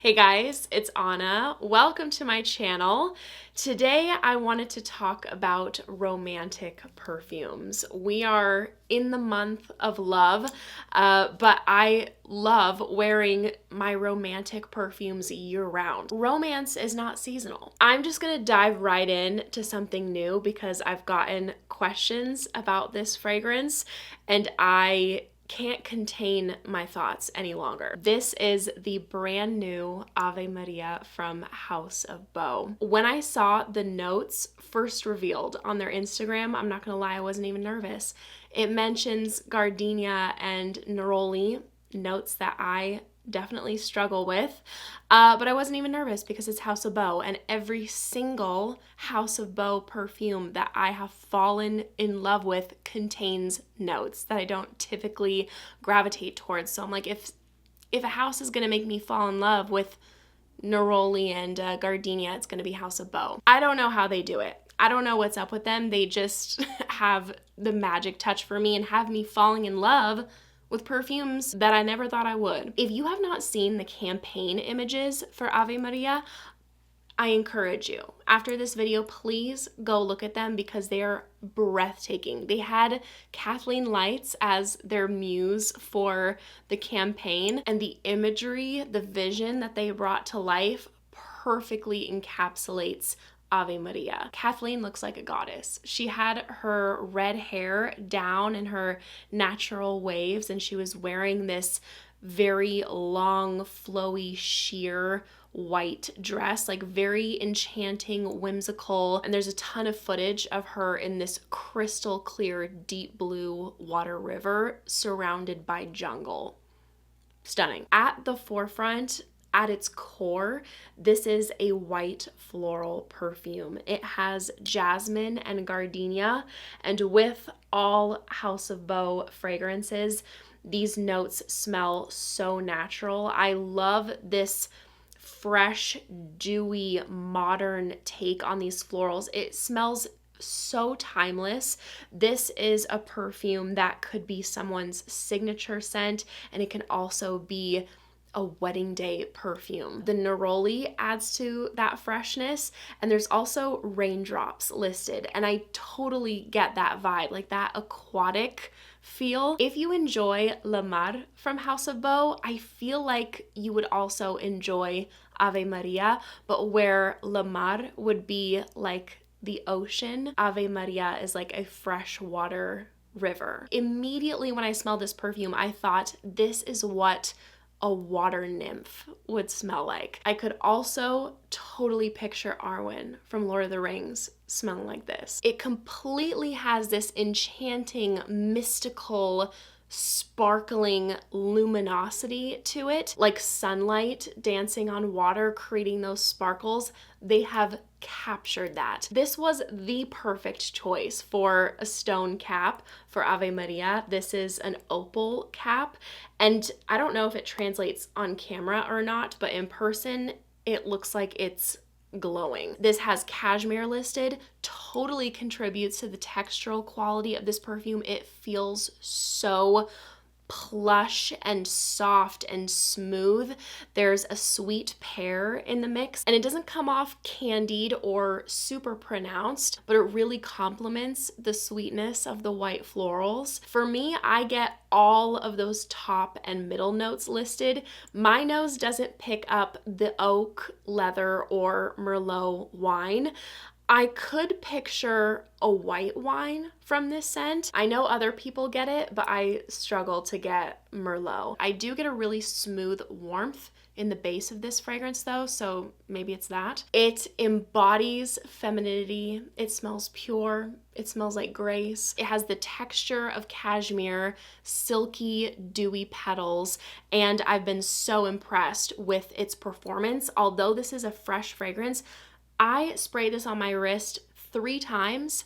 Hey guys, it's Anna. Welcome to my channel. Today I wanted to talk about romantic perfumes. We are in the month of love, but I love wearing my romantic perfumes year-round. Romance is not seasonal. I'm just gonna dive right in to something new because I've gotten questions about this fragrance and I can't contain my thoughts any longer. This is the brand new Ave Maria from House of Bō. When I saw the notes first revealed on their Instagram, I'm not gonna lie, I wasn't even nervous. It mentions gardenia and neroli, notes that I definitely struggle with, but I wasn't even nervous because it's House of Bō, and every single House of Bō perfume that I have fallen in love with contains notes that I don't typically gravitate towards. So I'm like, if a house is gonna make me fall in love with neroli and gardenia, it's gonna be House of Bō. I don't know how they do it. I don't know what's up with them. They just have the magic touch for me and have me falling in love with perfumes that I never thought I would. If you have not seen the campaign images for Ave Maria, I encourage you. After this video, please go look at them because they are breathtaking. They had Kathleen Lights as their muse for the campaign, and the imagery, the vision that they brought to life perfectly encapsulates Ave Maria. Kathleen looks like a goddess. She had her red hair down in her natural waves, and she was wearing this very long, flowy, sheer white dress, like very enchanting, whimsical. And there's a ton of footage of her in this crystal clear, deep blue water river surrounded by jungle. Stunning. At the forefront, at its core, this is a white floral perfume. It has jasmine and gardenia, and with all House of Bō fragrances, these notes smell so natural. I love this fresh, dewy, modern take on these florals. It smells so timeless. This is a perfume that could be someone's signature scent, and it can also be a wedding day perfume. The neroli adds to that freshness, and there's also raindrops listed, and I totally get that vibe, like that aquatic feel. If you enjoy Le Mar from House of Bō, I feel like you would also enjoy Ave Maria, but where Le Mar would be like the ocean, Ave Maria is like a freshwater river. Immediately when I smelled this perfume, I thought this is what a water nymph would smell like. I could also totally picture Arwen from Lord of the Rings smelling like this. It completely has this enchanting, mystical, sparkling luminosity to it, like sunlight dancing on water, creating those sparkles. They have captured that. This was the perfect choice for a stone cap for Ave Maria. This is an opal cap, and I don't know if it translates on camera or not, but in person, it looks like it's glowing. This has cashmere listed, totally contributes to the textural quality of this perfume. It feels so plush and soft and smooth. There's a sweet pear in the mix, and it doesn't come off candied or super pronounced, but it really complements the sweetness of the white florals. For me, I get all of those top and middle notes listed. My nose doesn't pick up the oak, leather, or Merlot wine. I could picture a white wine from this scent. I know other people get it, but I struggle to get Merlot. I do get a really smooth warmth in the base of this fragrance though, so maybe it's that. It embodies femininity. It smells pure. It smells like grace. It has the texture of cashmere, silky, dewy petals, and I've been so impressed with its performance. Although this is a fresh fragrance, I sprayed this on my wrist 3 times,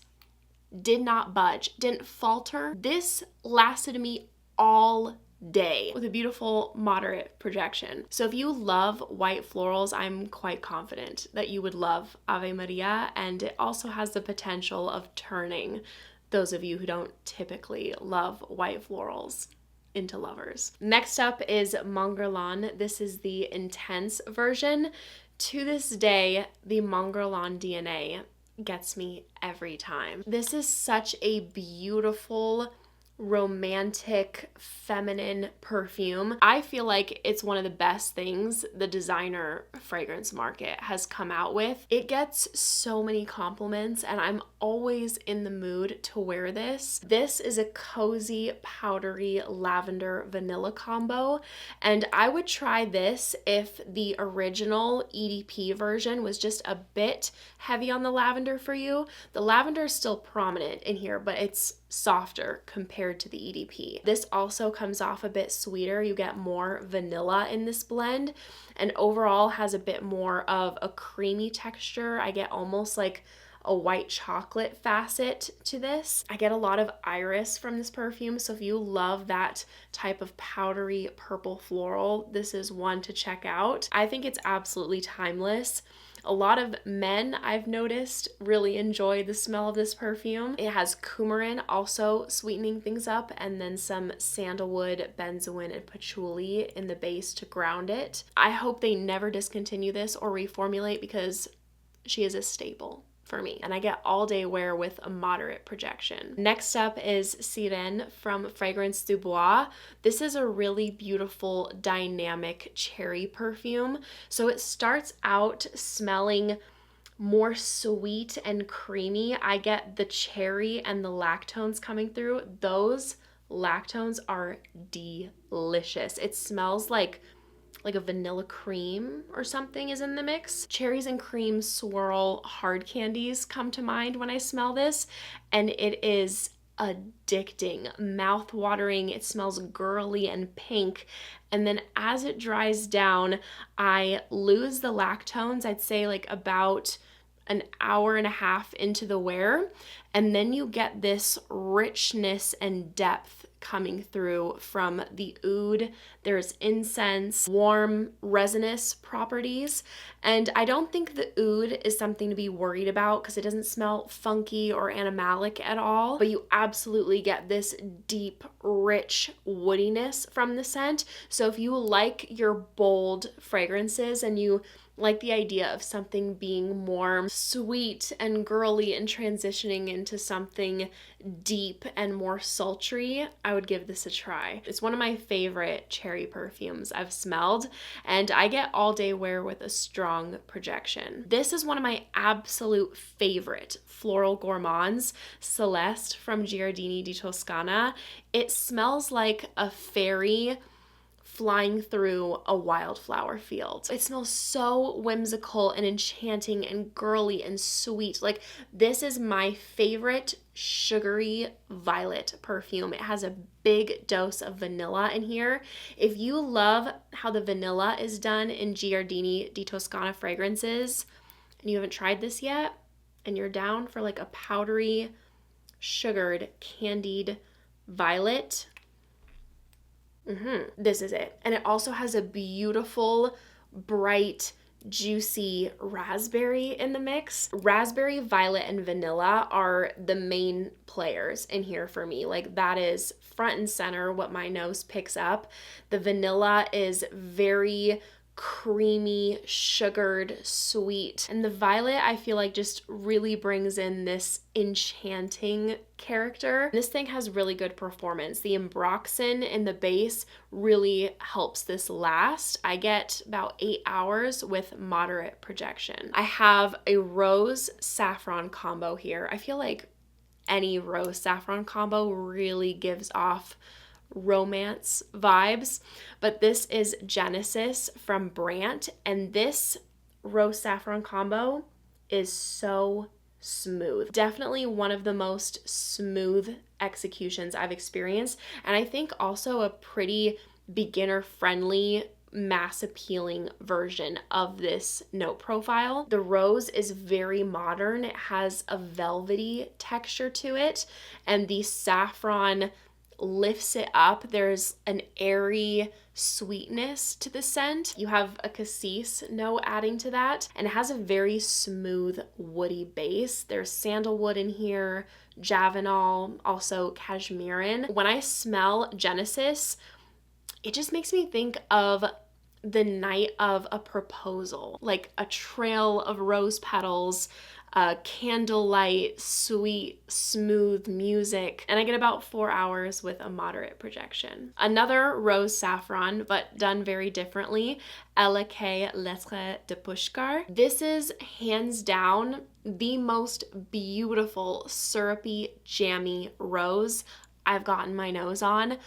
did not budge, didn't falter. This lasted me all day with a beautiful moderate projection. So if you love white florals, I'm quite confident that you would love Ave Maria, and it also has the potential of turning those of you who don't typically love white florals. into lovers. Next up is Guerlain. This is the intense version. To this day, the Guerlain DNA gets me every time. This is such a beautiful, romantic, feminine perfume. I feel like it's one of the best things the designer fragrance market has come out with. It gets so many compliments and I'm always in the mood to wear this. This is a cozy, powdery lavender vanilla combo, and I would try this if the original EDP version was just a bit heavy on the lavender for you. The lavender is still prominent in here, but it's softer compared to the EDP. This also comes off a bit sweeter. You get more vanilla in this blend, and overall has a bit more of a creamy texture. I get almost like a white chocolate facet to this. I get a lot of iris from this perfume, so if you love that type of powdery purple floral, this is one to check out. I think it's absolutely timeless. A lot of men, I've noticed, really enjoy the smell of this perfume. It has coumarin also sweetening things up, and then some sandalwood, benzoin, and patchouli in the base to ground it. I hope they never discontinue this or reformulate because she is a staple for me, and I get all day wear with a moderate projection. Next up is Sirène from Fragrance du Bois. This is a really beautiful dynamic cherry perfume. So it starts out smelling more sweet and creamy. I get the cherry and the lactones coming through. Those lactones are delicious. It smells like a vanilla cream or something is in the mix. Cherries and cream swirl hard candies come to mind when I smell this, and it is addicting, mouth-watering. It smells girly and pink, and then as it dries down, I lose the lactones, I'd say like about an hour and a half into the wear, and then you get this richness and depth coming through from the oud. There's incense, warm resinous properties, and I don't think the oud is something to be worried about because it doesn't smell funky or animalic at all, but you absolutely get this deep, rich woodiness from the scent. So if you like your bold fragrances and you like the idea of something being more sweet and girly and transitioning into something deep and more sultry, I would give this a try. It's one of my favorite cherry perfumes I've smelled, and I get all day wear with a strong projection. This is one of my absolute favorite floral gourmands, Celeste from Giardini di Toscana. It smells like a fairy flying through a wildflower field. It smells so whimsical and enchanting and girly and sweet. Like, this is my favorite sugary violet perfume. It has a big dose of vanilla in here. If you love how the vanilla is done in Giardini di Toscana fragrances and you haven't tried this yet and you're down for like a powdery, sugared, candied violet, this is it. And it also has a beautiful, bright, juicy raspberry in the mix. Raspberry, violet, and vanilla are the main players in here for me. Like, that is front and center what my nose picks up. The vanilla is very creamy, sugared, sweet. And the violet, I feel like, just really brings in this enchanting character. This thing has really good performance. The ambroxan in the base really helps this last. I get about 8 hours with moderate projection. I have a rose saffron combo here. I feel like any rose saffron combo really gives off romance vibes, but this is Genesis from Brandt, and this rose saffron combo is so smooth. Definitely one of the most smooth executions I've experienced, and I think also a pretty beginner friendly, mass appealing version of this note profile. The rose is very modern. It has a velvety texture to it, and the saffron lifts it up. There's an airy sweetness to the scent. You have a cassis note adding to that, and it has a very smooth woody base. There's sandalwood in here, javanol, also cashmerean. When I smell Genesis, it just makes me think of the night of a proposal, like a trail of rose petals, candlelight, sweet, smooth music, and I get about 4 hours with a moderate projection. Another rose saffron, but done very differently, Elle que Lettre de Pushkar. This is hands down the most beautiful, syrupy, jammy rose I've gotten my nose on.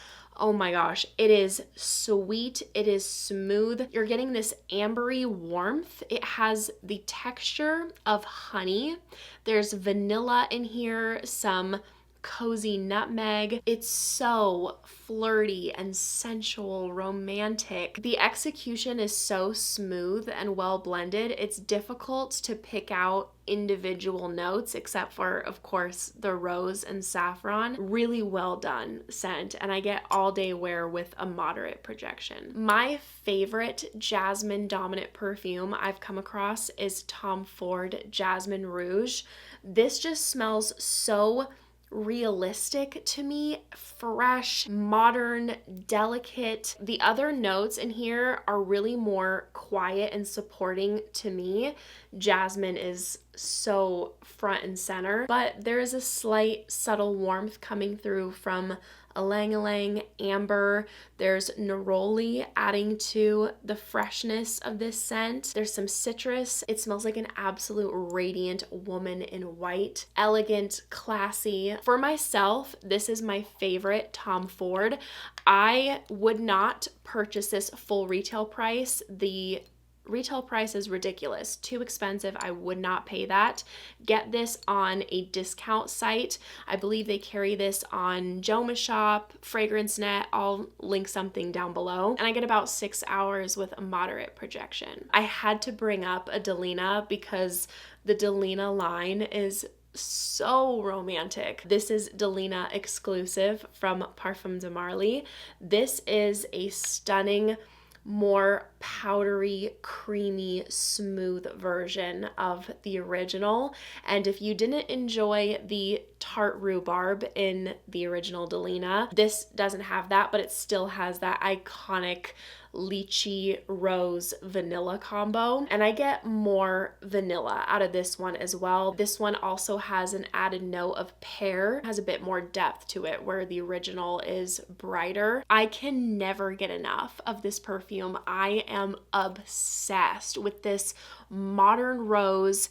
Oh my gosh, it is sweet, it is smooth. You're getting this ambery warmth. It has the texture of honey. There's vanilla in here, some cozy nutmeg. It's so flirty and sensual, romantic. The execution is so smooth and well blended. It's difficult to pick out individual notes, except for, of course, the rose and saffron. Really well done scent, and I get all day wear with a moderate projection. My favorite Jasmin dominant perfume I've come across is Tom Ford Jasmin Rouge. This just smells so realistic to me, fresh, modern, delicate. The other notes in here are really more quiet and supporting to me. Jasmine is so front and center, but there is a slight subtle warmth coming through from ylang-ylang, amber. There's neroli adding to the freshness of this scent. There's some citrus. It smells like an absolute radiant woman in white. Elegant, classy. For myself, this is my favorite Tom Ford. I would not purchase this full retail price. The retail price is ridiculous, too expensive. I would not pay that. Get this on a discount site. I believe they carry this on Joma Shop, Fragrance Net. I'll link something down below. And I get about 6 hours with a moderate projection. I had to bring up a Delina because the Delina line is so romantic. This is Delina exclusive from Parfums de Marly. This is a stunning, more powdery, creamy, smooth version of the original. And if you didn't enjoy the tart rhubarb in the original Delina, this doesn't have that, but it still has that iconic lychee rose vanilla combo, and I get more vanilla out of this one as well. This one also has an added note of pear, has a bit more depth to it where the original is brighter. I can never get enough of this perfume. I am obsessed with this modern rose,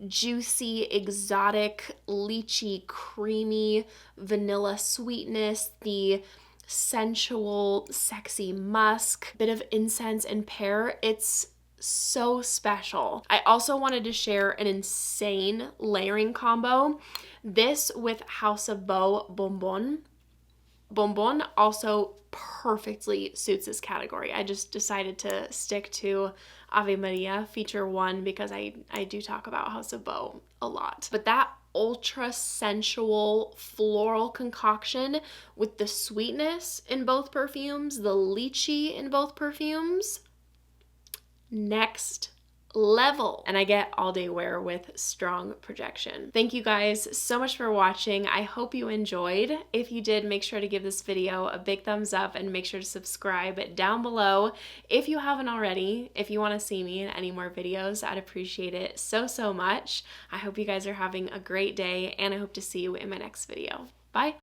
juicy, exotic, lychee, creamy vanilla sweetness, the sensual, sexy musk, bit of incense and pear. It's so special. I also wanted to share an insane layering combo. This with House of Bō Bonbon. Bonbon also perfectly suits this category. I just decided to stick to Ave María feature 1 because I do talk about House of Bō a lot. But that ultra sensual floral concoction with the sweetness in both perfumes, the lychee in both perfumes, next level. And I get all day wear with strong projection. Thank you guys so much for watching. I hope you enjoyed. If you did, make sure to give this video a big thumbs up and make sure to subscribe down below if you haven't already. If you want to see me in any more videos, I'd appreciate it so much. I hope you guys are having a great day, and I hope to see you in my next video. Bye.